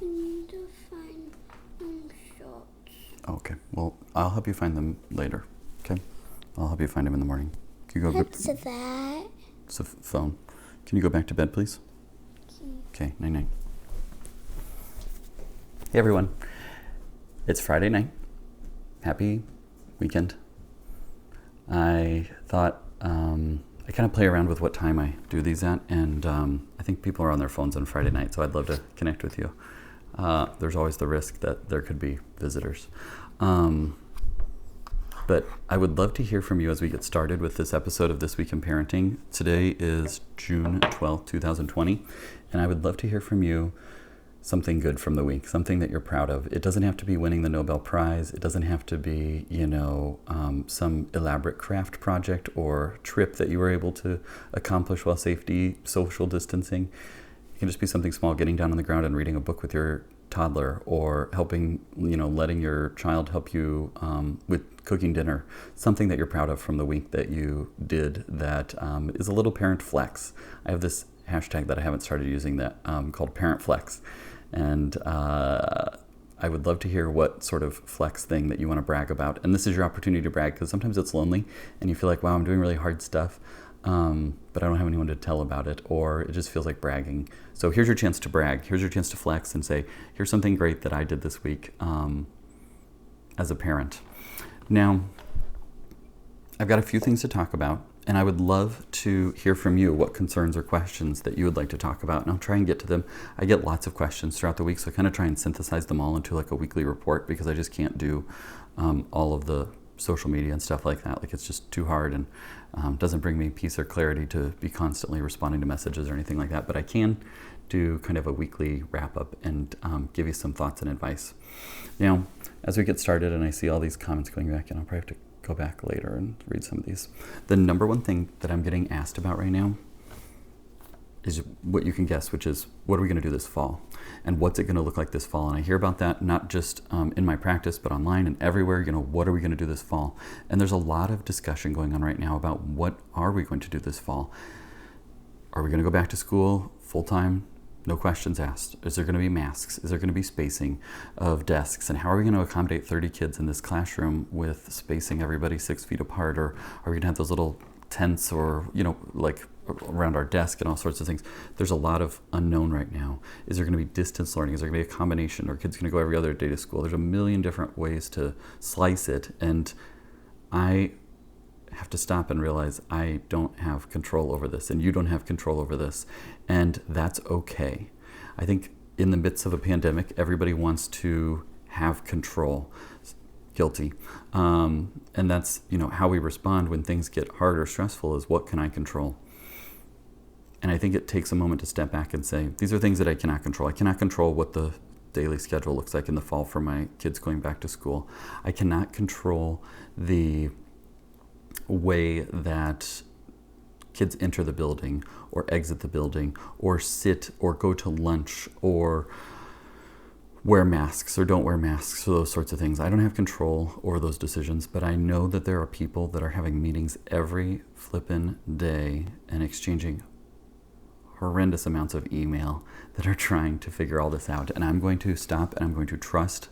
I need to find shots. Okay, well, I'll help you find them later, okay? I'll help you find them in the morning. Can you go? What's that? It's a phone. Can you go back to bed, please? Okay, night-night. Hey, everyone. It's Friday night. Happy weekend. I thought I kind of play around with what time I do these at, and I think people are on their phones on Friday night, so I'd love to connect with you. There's always the risk that there could be visitors. But I would love to hear from you as we get started with this episode of This Week in Parenting. Today is June 12th, 2020, and I would love to hear from you something good from the week, something that you're proud of. It doesn't have to be winning the Nobel Prize. It doesn't have to be, some elaborate craft project or trip that you were able to accomplish while social distancing. It can just be something small, getting down on the ground and reading a book with your toddler, or helping, letting your child help you with cooking dinner. Something that you're proud of from the week that you did that is a little parent flex. I have this hashtag that I haven't started using that called Parent Flex. And I would love to hear what sort of flex thing that you want to brag about. And this is your opportunity to brag, because sometimes it's lonely and you feel like, wow, I'm doing really hard stuff, but I don't have anyone to tell about it, or it just feels like bragging. So here's your chance to brag. Here's your chance to flex and say, here's something great that I did this week as a parent. Now, I've got a few things to talk about, and I would love to hear from you what concerns or questions that you would like to talk about, and I'll try and get to them. I get lots of questions throughout the week, so I kind of try and synthesize them all into like a weekly report, because I just can't do all of the social media and stuff like that. Like, it's just too hard, and doesn't bring me peace or clarity to be constantly responding to messages or anything like that. But I can do kind of a weekly wrap up and give you some thoughts and advice. Now, as we get started, and I see all these comments going back, and I'll probably have to go back later and read some of these. The number one thing that I'm getting asked about right now is what you can guess, which is, what are we going to do this fall? And what's it going to look like this fall? And I hear about that not just in my practice, but online and everywhere. What are we going to do this fall? And there's a lot of discussion going on right now about what are we going to do this fall? Are we going to go back to school full-time? No questions asked. Is there going to be masks? Is there going to be spacing of desks? And how are we going to accommodate 30 kids in this classroom with spacing everybody 6 feet apart? Or are we going to have those little tents, or, like around our desk and all sorts of things? There's a lot of unknown right now. Is there going to be distance learning? Is there going to be a combination? Are kids going to go every other day to school? There's a million different ways to slice it. And I have to stop and realize I don't have control over this, and you don't have control over this, and that's okay. I think in the midst of a pandemic, everybody wants to have control. Guilty. And that's, how we respond when things get hard or stressful, is what can I control? And I think it takes a moment to step back and say, these are things that I cannot control. I cannot control what the daily schedule looks like in the fall for my kids going back to school. I cannot control the way that kids enter the building or exit the building or sit or go to lunch or wear masks or don't wear masks, or those sorts of things. I don't have control over those decisions, but I know that there are people that are having meetings every flippin' day and exchanging horrendous amounts of email that are trying to figure all this out. And I'm going to stop, and I'm going to trust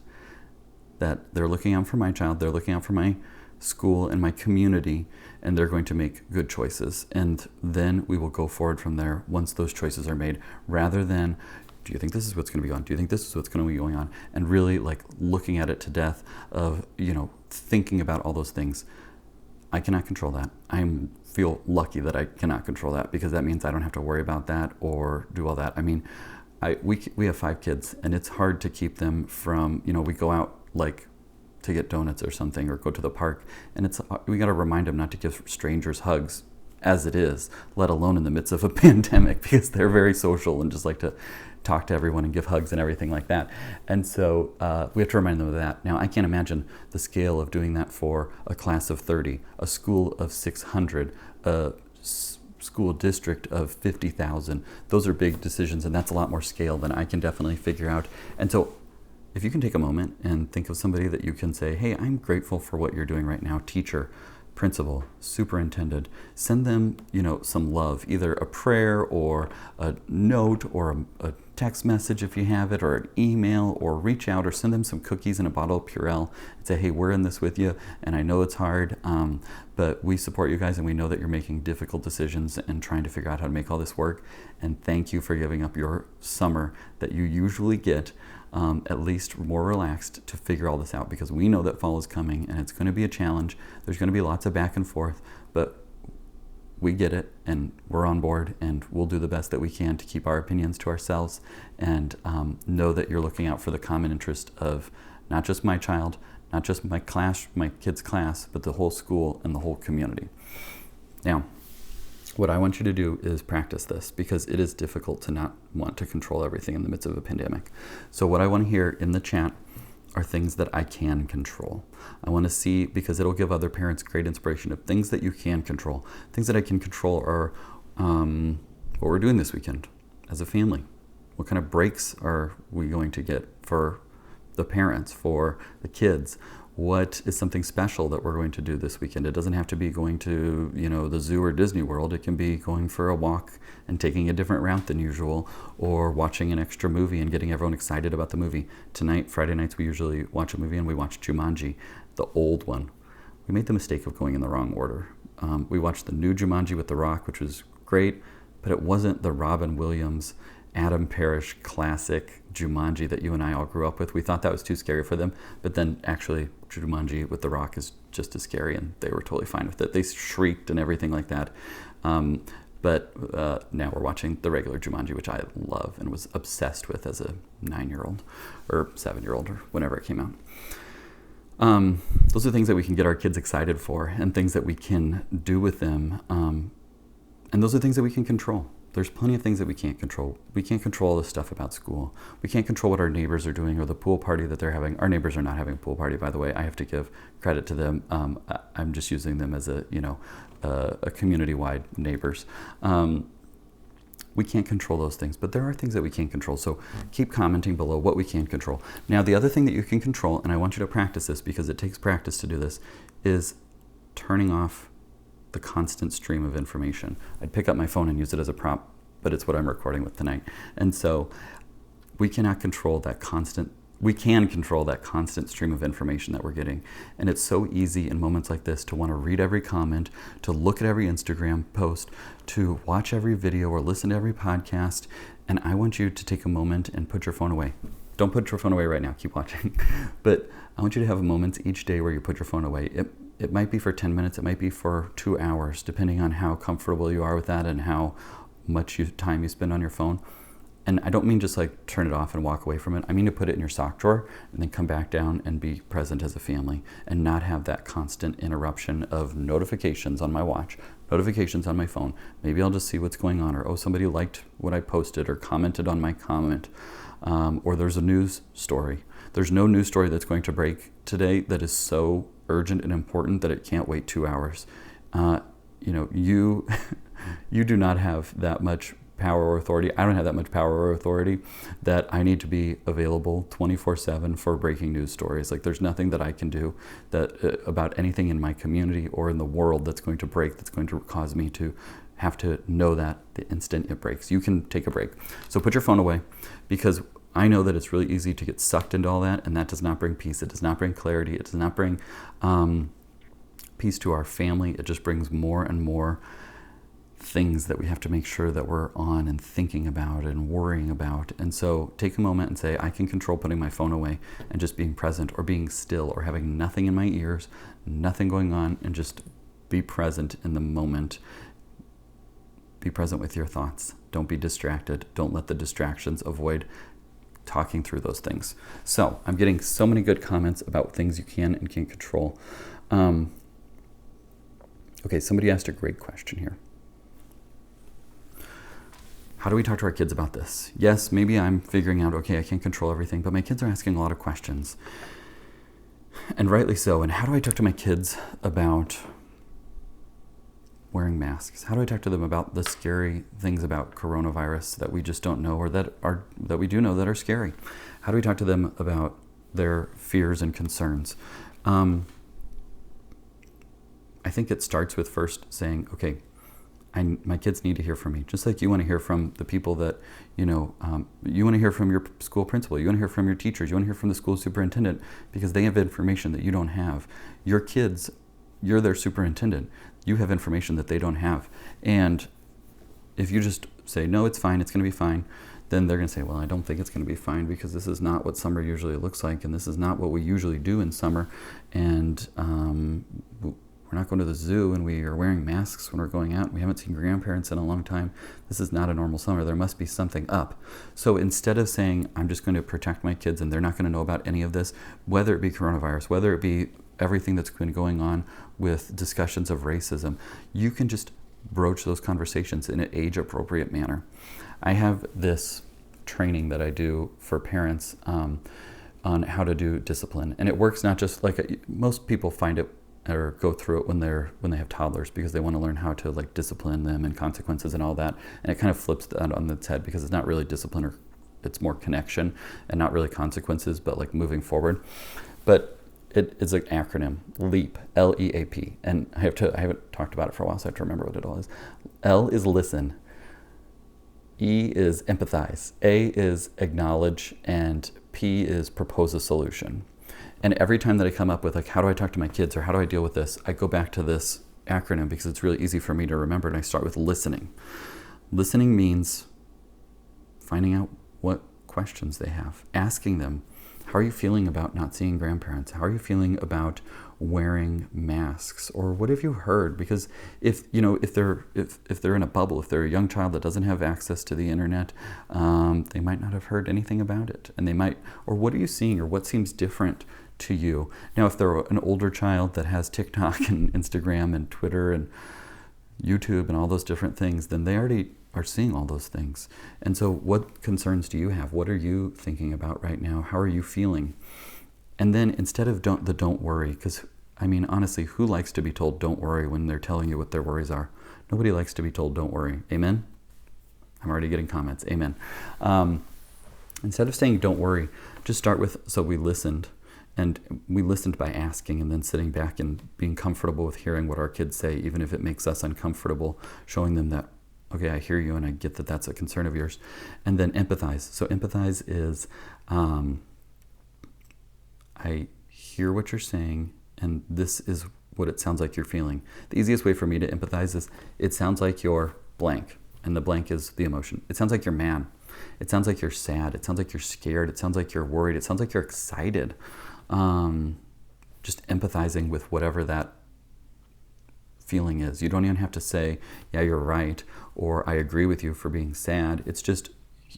that they're looking out for my child, they're looking out for my school and my community, and they're going to make good choices. And then we will go forward from there once those choices are made, rather than, do you think this is what's going to be on? Do you think this is what's going to be going on? And really like looking at it to death of, thinking about all those things. I cannot control that. I feel lucky that I cannot control that, because that means I don't have to worry about that or do all that. I mean, we have 5 kids, and it's hard to keep them from, we go out like to get donuts or something, or go to the park, and we got to remind them not to give strangers hugs as it is, let alone in the midst of a pandemic, because they're very social and just like to talk to everyone and give hugs and everything like that. And so we have to remind them of that. Now, I can't imagine the scale of doing that for a class of 30, a school of 600, a school district of 50,000. Those are big decisions, and that's a lot more scale than I can definitely figure out. And so if you can take a moment and think of somebody that you can say, hey, I'm grateful for what you're doing right now, teacher, principal, superintendent, send them, some love, either a prayer or a note or a text message if you have it, or an email, or reach out or send them some cookies and a bottle of Purell and say, hey, we're in this with you, and I know it's hard, but we support you guys, and we know that you're making difficult decisions and trying to figure out how to make all this work, and thank you for giving up your summer that you usually get at least more relaxed to figure all this out, because we know that fall is coming and it's going to be a challenge. There's going to be lots of back and forth, but we get it, and we're on board, and we'll do the best that we can to keep our opinions to ourselves, and know that you're looking out for the common interest of not just my child, not just my class, my kid's class, but the whole school and the whole community. Now, what I want you to do is practice this, because it is difficult to not want to control everything in the midst of a pandemic. So what I want to hear in the chat are things that I can control. I want to see, because it'll give other parents great inspiration of things that you can control. Things that I can control are what we're doing this weekend as a family. What kind of breaks are we going to get for the parents, for the kids? What is something special that we're going to do this weekend? It doesn't have to be going to, the zoo or Disney World. It can be going for a walk and taking a different route than usual, or watching an extra movie and getting everyone excited about the movie. Tonight, Friday nights, we usually watch a movie, and we watch Jumanji, the old one. We made the mistake of going in the wrong order. We watched the new Jumanji with The Rock, which was great, but it wasn't the Robin Williams, Adam Parrish classic Jumanji that you and I all grew up with. We thought that was too scary for them, but then actually Jumanji with The Rock is just as scary, and they were totally fine with it. They shrieked and everything like that. But now we're watching the regular Jumanji, which I love and was obsessed with as a 9-year-old or 7-year-old or whenever it came out. Those are things that we can get our kids excited for, and things that we can do with them. And those are things that we can control. There's plenty of things that we can't control. We can't control all the stuff about school. We can't control what our neighbors are doing or the pool party that they're having. Our neighbors are not having a pool party, by the way. I have to give credit to them. I'm just using them as a community-wide neighbors. We can't control those things, but there are things that we can control. So keep commenting below what we can control. Now, the other thing that you can control, and I want you to practice this because it takes practice to do this, is turning off the constant stream of information. I'd pick up my phone and use it as a prop, but it's what I'm recording with tonight. And so we can control that constant stream of information that we're getting. And it's so easy in moments like this to want to read every comment, to look at every Instagram post, to watch every video or listen to every podcast. And I want you to take a moment and put your phone away. Don't put your phone away right now, keep watching. But I want you to have moments each day where you put your phone away. It might be for 10 minutes, it might be for 2 hours, depending on how comfortable you are with that and how much time you spend on your phone. And I don't mean just like turn it off and walk away from it. I mean to put it in your sock drawer and then come back down and be present as a family and not have that constant interruption of notifications on my watch, notifications on my phone. Maybe I'll just see what's going on, or oh, somebody liked what I posted or commented on my comment, or there's a news story. There's no news story that's going to break today that is so urgent and important that it can't wait 2 hours. You do not have that much power or authority. I don't have that much power or authority that I need to be available 24/7 for breaking news stories. Like, there's nothing that I can do that about anything in my community or in the world that's going to break, that's going to cause me to have to know that the instant it breaks. You can take a break. So put your phone away, because I know that it's really easy to get sucked into all that, and that does not bring peace. It does not bring clarity. It does not bring peace to our family. It just brings more and more things that we have to make sure that we're on and thinking about and worrying about. And so take a moment and say, I can control putting my phone away and just being present, or being still, or having nothing in my ears, nothing going on, and just be present in the moment. Be present with your thoughts. Don't be distracted. Don't let the distractions avoid talking through those things. So I'm getting so many good comments about things you can and can't control. Okay, somebody asked a great question here. How do we talk to our kids about this? Yes, maybe I'm figuring out, okay, I can't control everything, but my kids are asking a lot of questions. And rightly so. And how do I talk to my kids about wearing masks? How do I talk to them about the scary things about coronavirus that we just don't know, or that we do know that are scary? How do we talk to them about their fears and concerns? I think it starts with first saying, okay, my kids need to hear from me, just like you want to hear from the people that, you want to hear from your school principal, you want to hear from your teachers, you want to hear from the school superintendent, because they have information that you don't have. Your kids, you're their superintendent. You have information that they don't have. And if you just say, no, it's fine, it's going to be fine, then they're going to say, well, I don't think it's going to be fine because this is not what summer usually looks like, and this is not what we usually do in summer, and we're not going to the zoo, and we are wearing masks when we're going out. We haven't seen grandparents in a long time. This is not a normal summer. There must be something up. So instead of saying, I'm just going to protect my kids and they're not going to know about any of this, whether it be coronavirus, whether it be everything that's been going on with discussions of racism, you can just broach those conversations in an age-appropriate manner. I have this training that I do for parents on how to do discipline, and it works not just like most people find it or go through it when they have toddlers, because they want to learn how to like discipline them and consequences and all that, and it kind of flips that on its head, because it's not really discipline, or it's more connection and not really consequences, but like moving forward. But it is an acronym, LEAP, L-E-A-P, and I haven't talked about it for a while, so I have to remember what it all is. L is listen, E is empathize, A is acknowledge, and P is propose a solution. And every time that I come up with like, how do I talk to my kids, or how do I deal with this, I go back to this acronym because it's really easy for me to remember, and I start with listening. Listening means finding out what questions they have, asking them, how are you feeling about not seeing grandparents? How are you feeling about wearing masks? Or what have you heard? Because if they're in a bubble, if they're a young child that doesn't have access to the internet, they might not have heard anything about it. And they might, or what are you seeing, or what seems different to you? Now, if they're an older child that has TikTok and Instagram and Twitter and YouTube and all those different things, then they already are seeing all those things. And so what concerns do you have? What are you thinking about right now? How are you feeling? And then instead of don't worry, because I mean, honestly, who likes to be told don't worry when they're telling you what their worries are? Nobody likes to be told don't worry. Amen? I'm already getting comments. Amen. Instead of saying don't worry, just start with, so we listened. And we listened by asking, and then sitting back and being comfortable with hearing what our kids say, even if it makes us uncomfortable, showing them that, okay, I hear you and I get that that's a concern of yours. And then empathize. So empathize is, I hear what you're saying, and this is what it sounds like you're feeling. The easiest way for me to empathize is, it sounds like you're blank, and the blank is the emotion. It sounds like you're mad. It sounds like you're sad. It sounds like you're scared. It sounds like you're worried. It sounds like you're excited. Just empathizing with whatever that feeling is. You don't even have to say, yeah, you're right, or I agree with you for being sad. It's just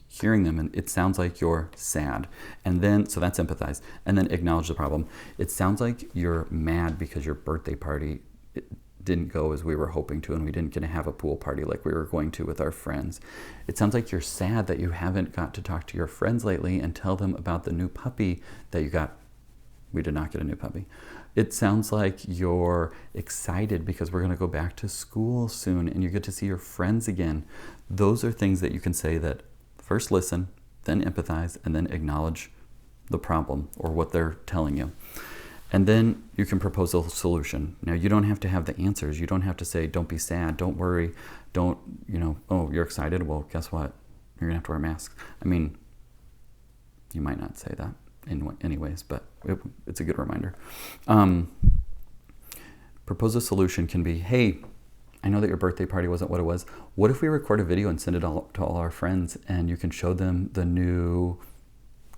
hearing them, and it sounds like you're sad. And then, so that's empathize. And then acknowledge the problem. It sounds like you're mad because your birthday party didn't go as we were hoping to, and we didn't get to have a pool party like we were going to with our friends. It sounds like you're sad that you haven't got to talk to your friends lately and tell them about the new puppy that you got. We did not get a new puppy. It sounds like you're excited because we're going to go back to school soon and you get to see your friends again. Those are things that you can say that first listen, then empathize, and then acknowledge the problem or what they're telling you. And then you can propose a solution. Now, you don't have to have the answers. You don't have to say, don't be sad, don't worry, don't, oh, you're excited? Well, guess what? You're going to have to wear masks. I mean, you might not say that anyways, but it's a good reminder. Propose a solution can be, hey, I know that your birthday party wasn't what it was. What if we record a video and send it to all our friends, and you can show them the new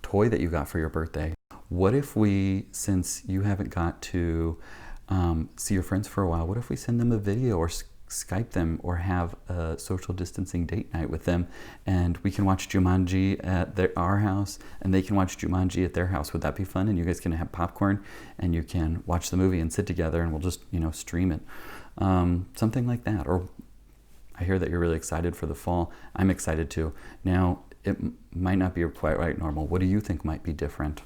toy that you got for your birthday? What if we, since you haven't got to see your friends for a while, what if we send them a video or Skype them or have a social distancing date night with them, and we can watch Jumanji at our house and they can watch Jumanji at their house? Would that be fun? And you guys can have popcorn and you can watch the movie and sit together, and we'll just, stream it. Something like that. Or I hear that you're really excited for the fall. I'm excited too. Now, it might not be quite right normal. What do you think might be different?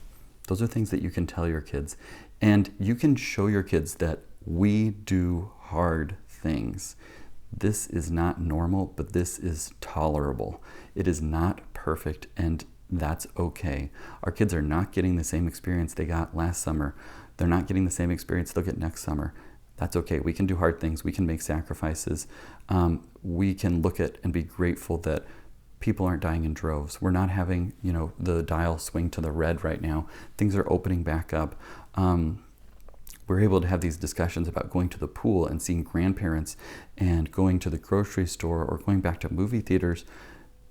Those are things that you can tell your kids. And you can show your kids that we do hard things. This is not normal, but this is tolerable. It is not perfect, and that's okay. Our kids are not getting the same experience they got last summer. They're not getting the same experience they'll get next summer. That's okay. We can do hard things. We can make sacrifices. We can look at and be grateful that people aren't dying in droves. We're not having, the dial swing to the red right now. Things are opening back up. We're able to have these discussions about going to the pool and seeing grandparents and going to the grocery store or going back to movie theaters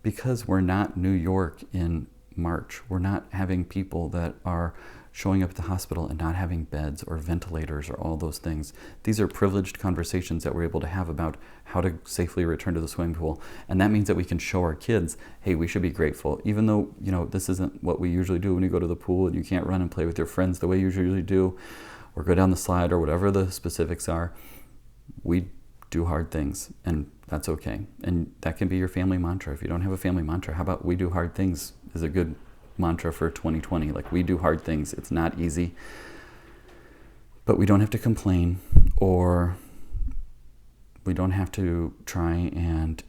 because we're not New York in March. We're not having people that are showing up at the hospital and not having beds or ventilators or all those things. These are privileged conversations that we're able to have about how to safely return to the swimming pool. And that means that we can show our kids, hey, we should be grateful. Even though, this isn't what we usually do when you go to the pool and you can't run and play with your friends the way you usually do, or go down the slide or whatever the specifics are. We do hard things, and that's okay. And that can be your family mantra. If you don't have a family mantra, how about we do hard things is a good mantra for 2020. Like, we do hard things. It's not easy, but we don't have to complain, or we don't have to try and,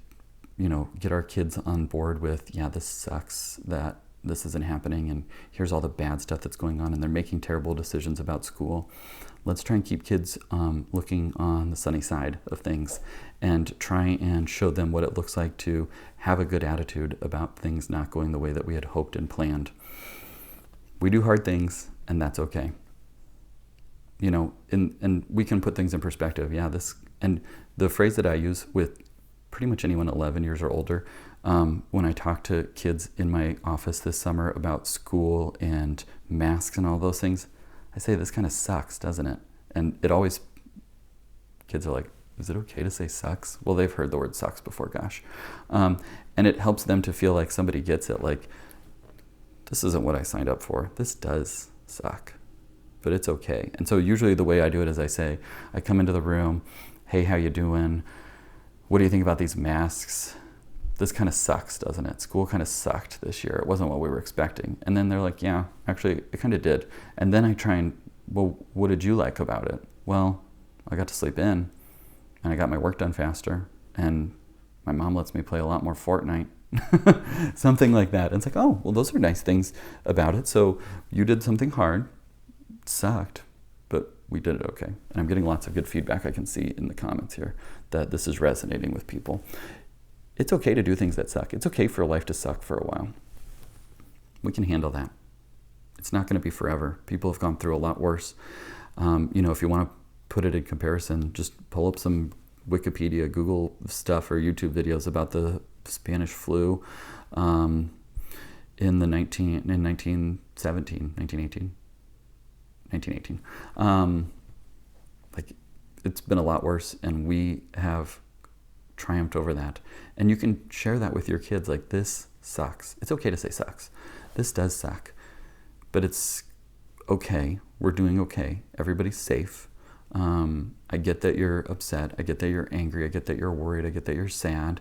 get our kids on board with, yeah, this sucks that this isn't happening, and here's all the bad stuff that's going on, and they're making terrible decisions about school. Let's try and keep kids looking on the sunny side of things and try and show them what it looks like to have a good attitude about things not going the way that we had hoped and planned. We do hard things, and that's okay. And we can put things in perspective. Yeah, and the phrase that I use with pretty much anyone 11 years or older, when I talk to kids in my office this summer about school and masks and all those things, I say, this kind of sucks, doesn't it? And kids are like, is it okay to say sucks? Well, they've heard the word sucks before, gosh. And it helps them to feel like somebody gets it, like, this isn't what I signed up for. This does suck, but it's okay. And so usually the way I do it is I come into the room, hey, how you doing? What do you think about these masks? This kind of sucks, doesn't it? School kind of sucked this year. It wasn't what we were expecting. And then they're like, yeah, actually, it kind of did. And then I try and, well, what did you like about it? Well, I got to sleep in, and I got my work done faster, and my mom lets me play a lot more Fortnite. Something like that. And it's like, oh, well, those are nice things about it. So you did something hard. It sucked, but we did it okay. And I'm getting lots of good feedback. I can see in the comments here that this is resonating with people. It's okay to do things that suck. It's okay for life to suck for a while. We can handle that. It's not going to be forever. People have gone through a lot worse. If you want to put it in comparison, just pull up some Wikipedia, Google stuff, or YouTube videos about the Spanish flu in 1918. It's been a lot worse, and we have triumphed over that. And you can share that with your kids, like, this sucks. It's okay to say sucks. This does suck, but it's okay. We're doing okay. Everybody's safe. I get that you're upset. I get that you're angry. I get that you're worried. I get that you're sad.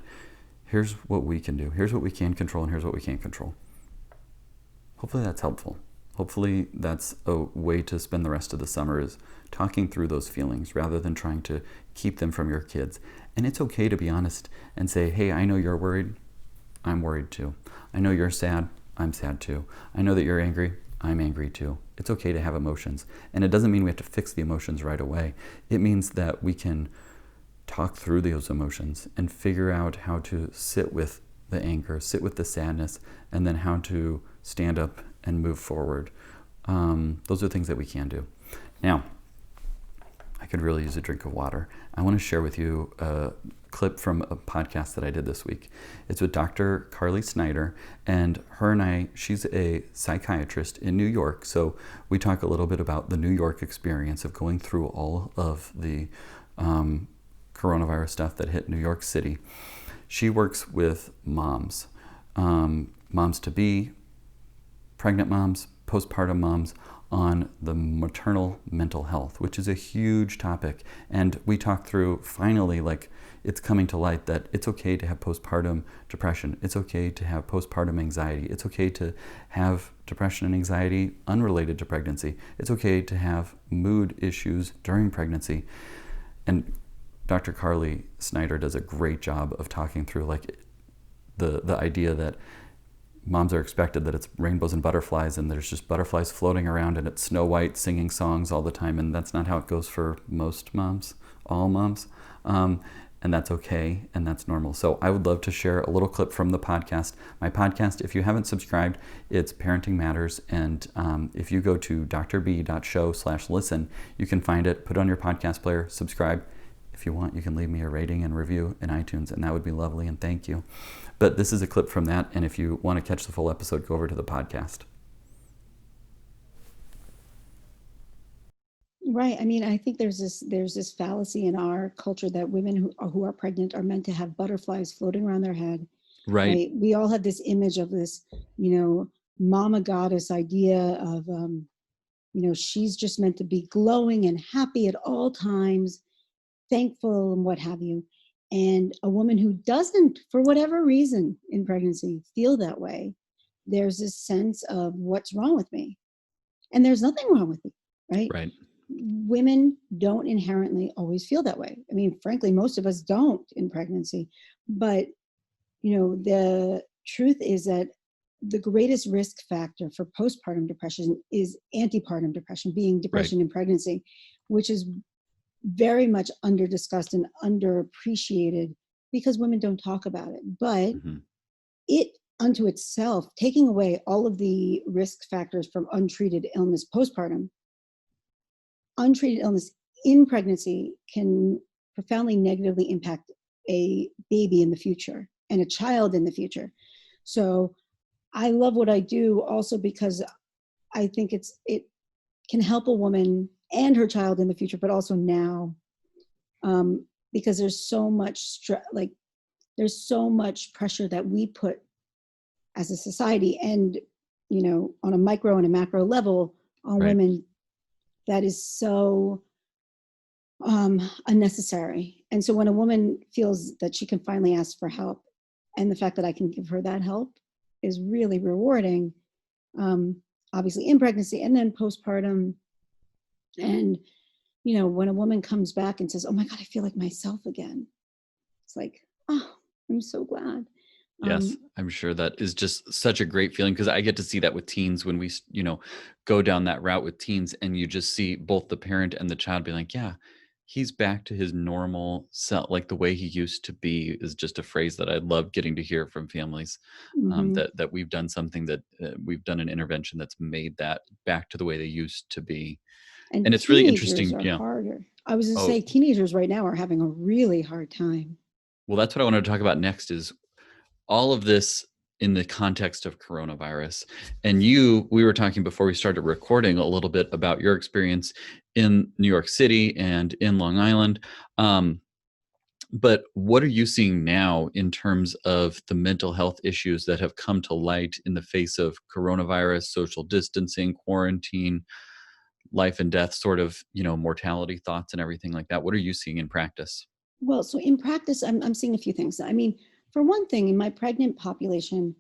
Here's what we can do. Here's what we can control, and here's what we can't control. Hopefully that's helpful. Hopefully that's a way to spend the rest of the summer, is talking through those feelings rather than trying to keep them from your kids. And it's okay to be honest and say, hey, I know you're worried. I'm worried too. I know you're sad. I'm sad too. I know that you're angry. I'm angry too. It's okay to have emotions. And it doesn't mean we have to fix the emotions right away. It means that we can talk through those emotions and figure out how to sit with the anger, sit with the sadness, and then how to stand up and move forward. Those are things that we can do. Now, I could really use a drink of water. I want to share with you a clip from a podcast that I did this week. It's with Dr. Carly Snyder, and she's a psychiatrist in New York. So we talk a little bit about the New York experience of going through all of the coronavirus stuff that hit New York City. She works with moms, moms-to-be, pregnant moms, postpartum moms, on the maternal mental health, which is a huge topic. And we talked through, finally, like, it's coming to light that it's okay to have postpartum depression. It's okay to have postpartum anxiety. It's okay to have depression and anxiety unrelated to pregnancy. It's okay to have mood issues during pregnancy. And Dr. Carly Snyder does a great job of talking through, like, the idea that moms are expected that it's rainbows and butterflies, and there's just butterflies floating around, and it's Snow White singing songs all the time, and that's not how it goes for most moms, all moms. And that's okay, and that's normal. So I would love to share a little clip from the podcast. My podcast, if you haven't subscribed, it's Parenting Matters, and if you go to drb.show/listen, you can find it, put it on your podcast player, subscribe. If you want, you can leave me a rating and review in iTunes, and that would be lovely, and thank you. But this is a clip from that, and if you want to catch the full episode, go over to the podcast. Right. I mean, I think there's this fallacy in our culture that women who are pregnant are meant to have butterflies floating around their head. Right. We all have this image of this, mama goddess idea of, she's just meant to be glowing and happy at all times, thankful and what have you. And a woman who doesn't, for whatever reason in pregnancy, feel that way, there's this sense of what's wrong with me. And there's nothing wrong with me, right? Right. Women don't inherently always feel that way. I mean, frankly, most of us don't in pregnancy. But, the truth is that the greatest risk factor for postpartum depression is antepartum depression, being depression in pregnancy, which is very much under-discussed and underappreciated because women don't talk about it. But it unto itself, taking away all of the risk factors from untreated illness postpartum, untreated illness in pregnancy can profoundly negatively impact a baby in the future and a child in the future. So I love what I do also because I think it can help a woman and her child in the future, but also now, because there's so much there's so much pressure that we put as a society and, on a micro and a macro level on women that is so unnecessary. And so when a woman feels that she can finally ask for help, and the fact that I can give her that help is really rewarding, obviously in pregnancy and then postpartum. And, when a woman comes back and says, oh my God, I feel like myself again. It's like, oh, I'm so glad. Yes, I'm sure that is just such a great feeling because I get to see that with teens when we, go down that route with teens, and you just see both the parent and the child be like, yeah, he's back to his normal self, like the way he used to be is just a phrase that I love getting to hear from families, that we've done something that we've done an intervention that's made that back to the way they used to be. And it's really interesting. Teenagers are harder. I was going to say teenagers right now are having a really hard time. Well, that's what I wanted to talk about next is all of this in the context of coronavirus. And we were talking before we started recording a little bit about your experience in New York City and in Long Island. But what are you seeing now in terms of the mental health issues that have come to light in the face of coronavirus, social distancing, quarantine, life and death sort of, mortality thoughts and everything like that? What are you seeing in practice? Well, so in practice, I'm seeing a few things. I mean, for one thing, in my pregnant population,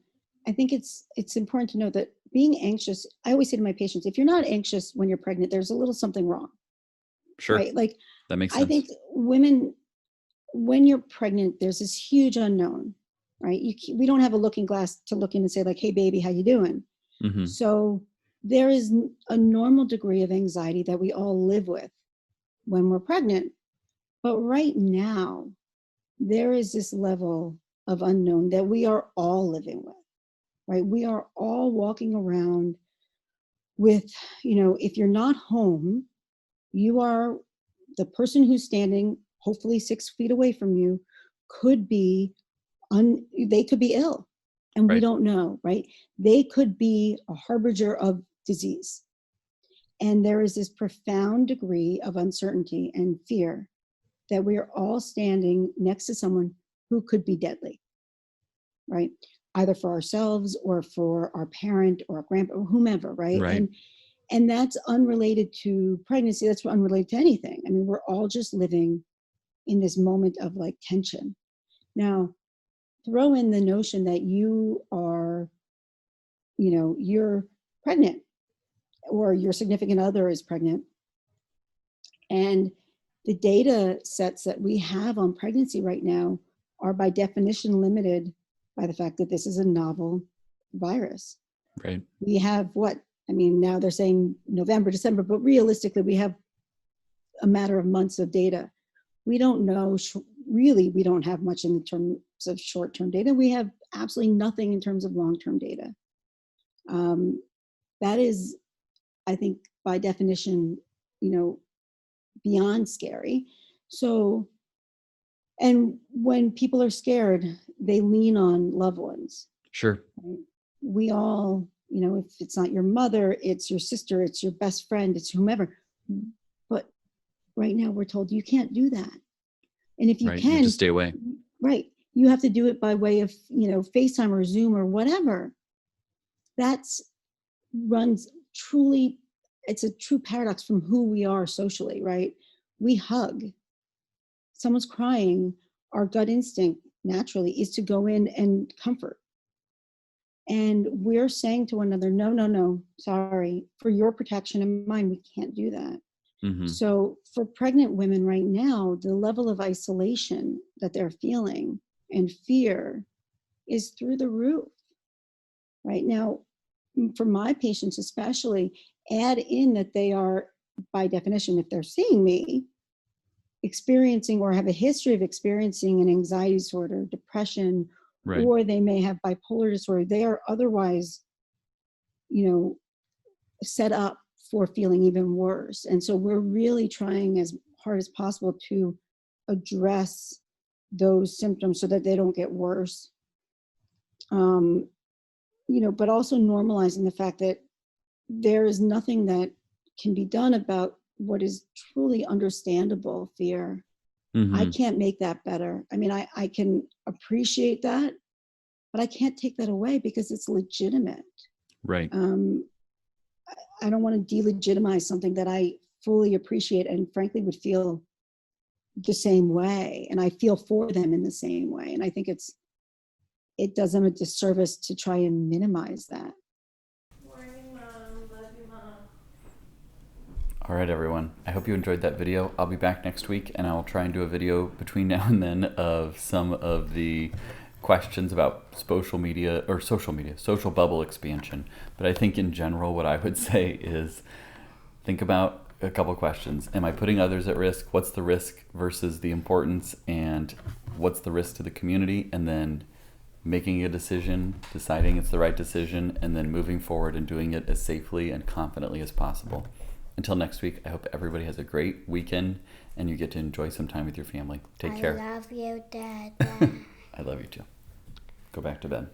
I think it's important to know that being anxious, I always say to my patients, if you're not anxious when you're pregnant, there's a little something wrong. Sure. Right? Like, that makes sense. I think women, when you're pregnant, there's this huge unknown, right? We don't have a looking glass to look in and say like, hey, baby, how you doing? So there is a normal degree of anxiety that we all live with when we're pregnant. But right now, there is this level of unknown that we are all living with, right? We are all walking around with, if you're not home, you are the person who's standing, hopefully 6 feet away from you, could be, they could be ill. And we don't know, right? They could be a harbinger of disease. And there is this profound degree of uncertainty and fear that we are all standing next to someone who could be deadly, right? Either for ourselves or for our parent or our grandpa or whomever, right? And that's unrelated to pregnancy. That's unrelated to anything. I mean, we're all just living in this moment of like tension. Now, throw in the notion that you are, you're pregnant or your significant other is pregnant. And the data sets that we have on pregnancy right now are by definition limited by the fact that this is a novel virus. Right. We have now they're saying November, December, but realistically we have a matter of months of data. We don't know, really, we don't have much in terms of short-term data. We have absolutely nothing in terms of long-term data. That is, I think, by definition, beyond scary. So, and when people are scared, they lean on loved ones. Sure. Right? We all, if it's not your mother, it's your sister, it's your best friend, it's whomever. But right now we're told you can't do that. And if you right. can, You have to stay away. Right. You have to do it by way of, FaceTime or Zoom or whatever. That's runs truly, it's a true paradox from who we are socially, right? We hug. Someone's crying, our gut instinct naturally is to go in and comfort. And we're saying to one another, no, sorry, for your protection and mine, we can't do that. Mm-hmm. So for pregnant women right now, the level of isolation that they're feeling and fear is through the roof. Right now, for my patients especially, add in that they are, by definition, if they're seeing me, experiencing or have a history of experiencing an anxiety disorder, depression, right. or they may have bipolar disorder. They are otherwise, set up for feeling even worse. And so we're really trying as hard as possible to address those symptoms so that they don't get worse. But also normalizing the fact that there is nothing that can be done about what is truly understandable fear. Mm-hmm. I can't make that better. I mean, I can appreciate that, but I can't take that away because it's legitimate. Right. I don't want to delegitimize something that I fully appreciate and frankly would feel the same way. And I feel for them in the same way. And I think it does them a disservice to try and minimize that. Morning, Mom. Love you, Mom. All right, everyone. I hope you enjoyed that video. I'll be back next week, and I'll try and do a video between now and then of some of the questions about social bubble expansion. But I think in general, what I would say is think about a couple questions. Am I putting others at risk? What's the risk versus the importance? And what's the risk to the community? And then making a decision, deciding it's the right decision, and then moving forward and doing it as safely and confidently as possible. Until next week, I hope everybody has a great weekend and you get to enjoy some time with your family. Take care. I love you, Dad. I love you too. Go back to bed.